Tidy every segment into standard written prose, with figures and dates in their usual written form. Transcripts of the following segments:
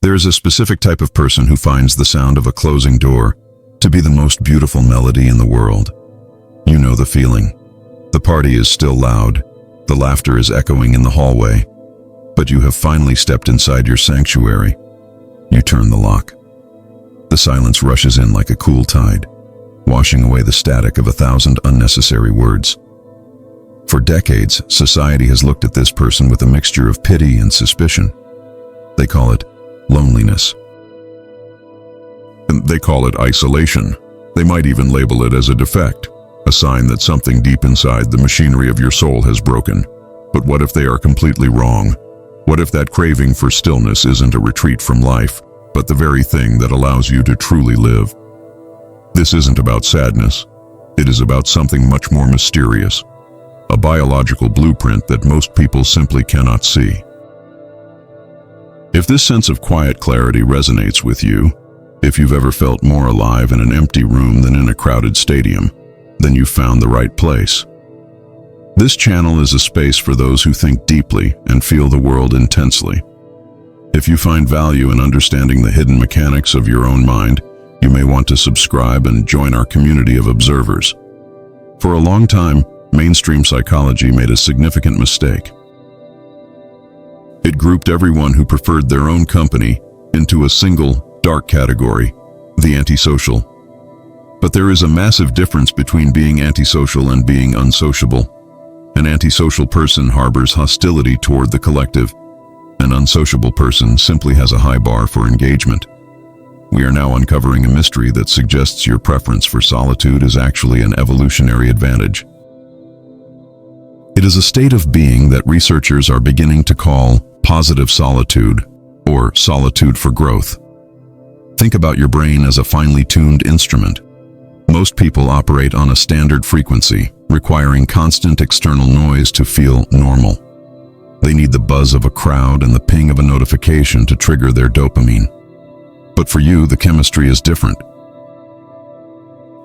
There is a specific type of person who finds the sound of a closing door to be the most beautiful melody in the world. You know the feeling. The party is still loud, the laughter is echoing in the hallway, but you have finally stepped inside your sanctuary. You turn the lock. The silence rushes in like a cool tide, washing away the static of 1,000 unnecessary words. For decades, society has looked at this person with a mixture of pity and suspicion. They call it loneliness. And they call it isolation. They might even label it as a defect, a sign that something deep inside the machinery of your soul has broken. But what if they are completely wrong? What if that craving for stillness isn't a retreat from life, but the very thing that allows you to truly live? This isn't about sadness. It is about something much more mysterious, a biological blueprint that most people simply cannot see. If this sense of quiet clarity resonates with you, if you've ever felt more alive in an empty room than in a crowded stadium, then you've found the right place. This channel is a space for those who think deeply and feel the world intensely. If you find value in understanding the hidden mechanics of your own mind, you may want to subscribe and join our community of observers. For a long time, mainstream psychology made a significant mistake. It grouped everyone who preferred their own company into a single, dark category, the antisocial. But there is a massive difference between being antisocial and being unsociable. An antisocial person harbors hostility toward the collective. An unsociable person simply has a high bar for engagement. We are now uncovering a mystery that suggests your preference for solitude is actually an evolutionary advantage. It is a state of being that researchers are beginning to call positive solitude, or solitude for growth. Think about your brain as a finely tuned instrument. Most people operate on a standard frequency, requiring constant external noise to feel normal. They need the buzz of a crowd and the ping of a notification to trigger their dopamine. But for you, the chemistry is different.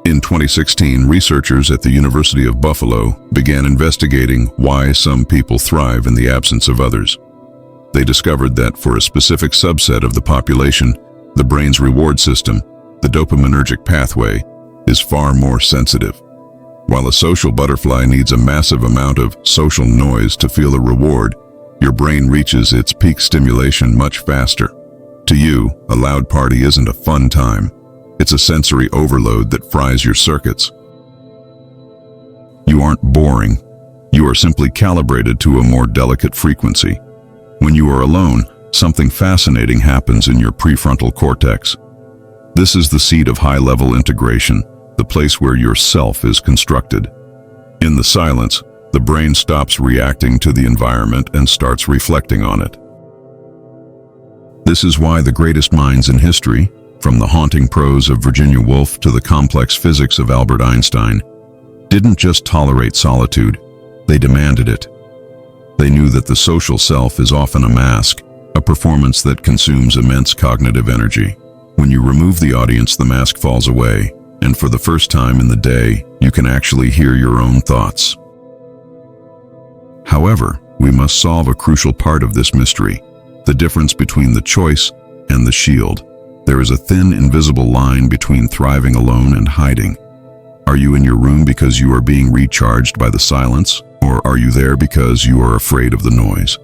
In 2016, researchers at the University of Buffalo began investigating why some people thrive in the absence of others. They discovered that for a specific subset of the population, the brain's reward system, the dopaminergic pathway, is far more sensitive. While a social butterfly needs a massive amount of social noise to feel a reward, your brain reaches its peak stimulation much faster. To you, a loud party isn't a fun time. It's a sensory overload that fries your circuits. You aren't boring. You are simply calibrated to a more delicate frequency. When you are alone, something fascinating happens in your prefrontal cortex. This is the seat of high-level integration, the place where your self is constructed. In the silence, the brain stops reacting to the environment and starts reflecting on it. This is why the greatest minds in history, from the haunting prose of Virginia Woolf to the complex physics of Albert Einstein, didn't just tolerate solitude, they demanded it. They knew that the social self is often a mask, a performance that consumes immense cognitive energy. When you remove the audience, the mask falls away, and for the first time in the day, you can actually hear your own thoughts. However, we must solve a crucial part of this mystery, the difference between the choice and the shield. There is a thin, invisible line between thriving alone and hiding. Are you in your room because you are being recharged by the silence, or are you there because you are afraid of the noise?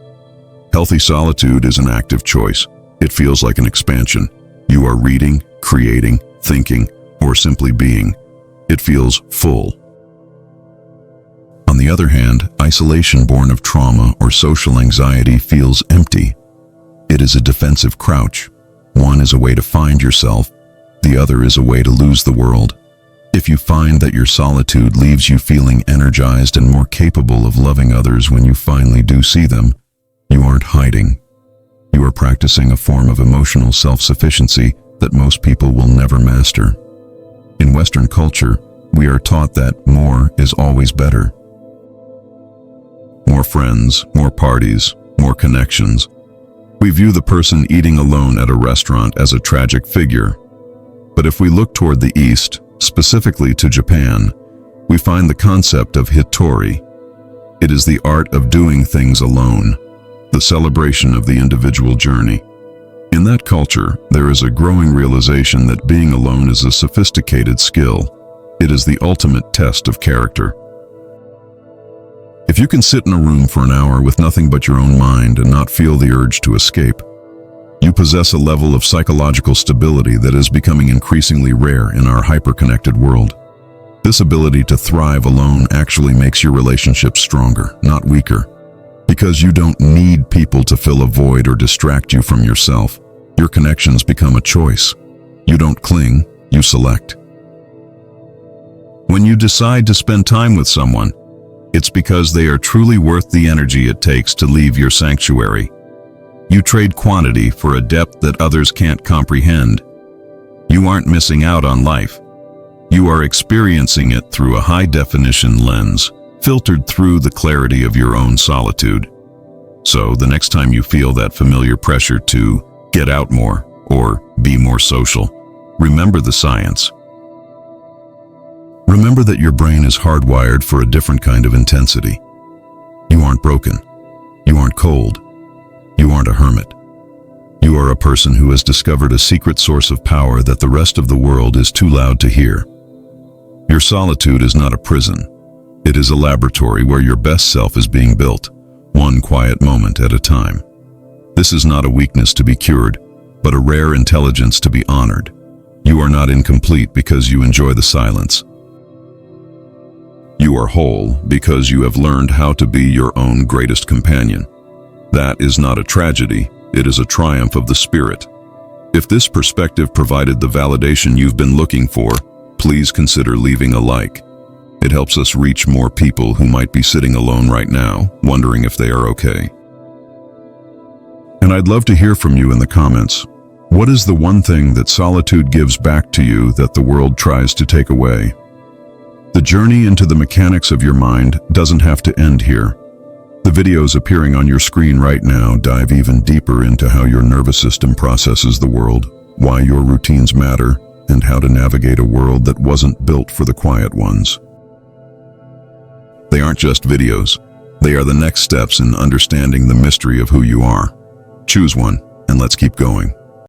Healthy solitude is an active choice. It feels like an expansion. You are reading, creating, thinking, or simply being. It feels full. On the other hand, isolation born of trauma or social anxiety feels empty. It is a defensive crouch. One is a way to find yourself. The other is a way to lose the world. If you find that your solitude leaves you feeling energized and more capable of loving others when you finally do see them, you aren't hiding. You are practicing a form of emotional self-sufficiency that most people will never master. In Western culture, we are taught that more is always better. More friends, more parties, more connections. We view the person eating alone at a restaurant as a tragic figure. But if we look toward the East, specifically to Japan, we find the concept of hitori. It is the art of doing things alone, the celebration of the individual journey. In that culture, there is a growing realization that being alone is a sophisticated skill. It is the ultimate test of character. If you can sit in a room for an hour with nothing but your own mind and not feel the urge to escape, you possess a level of psychological stability that is becoming increasingly rare in our hyper-connected world. This ability to thrive alone actually makes your relationships stronger, not weaker. Because you don't need people to fill a void or distract you from yourself. Your connections become a choice. You don't cling, you select. When you decide to spend time with someone, it's because they are truly worth the energy it takes to leave your sanctuary. You trade quantity for a depth that others can't comprehend. You aren't missing out on life. You are experiencing it through a high-definition lens, filtered through the clarity of your own solitude. So, the next time you feel that familiar pressure to get out more or be more social, remember the science. Remember that your brain is hardwired for a different kind of intensity. You aren't broken. You aren't cold. You aren't a hermit. You are a person who has discovered a secret source of power that the rest of the world is too loud to hear. Your solitude is not a prison. It is a laboratory where your best self is being built, one quiet moment at a time. This is not a weakness to be cured, but a rare intelligence to be honored. You are not incomplete because you enjoy the silence. You are whole because you have learned how to be your own greatest companion. That is not a tragedy, it is a triumph of the spirit. If this perspective provided the validation you've been looking for, please consider leaving a like. It helps us reach more people who might be sitting alone right now, wondering if they are okay. And I'd love to hear from you in the comments. What is the one thing that solitude gives back to you that the world tries to take away? The journey into the mechanics of your mind doesn't have to end here. The videos appearing on your screen right now dive even deeper into how your nervous system processes the world, why your routines matter, and how to navigate a world that wasn't built for the quiet ones. They aren't just videos. They are the next steps in understanding the mystery of who you are. Choose one, and let's keep going.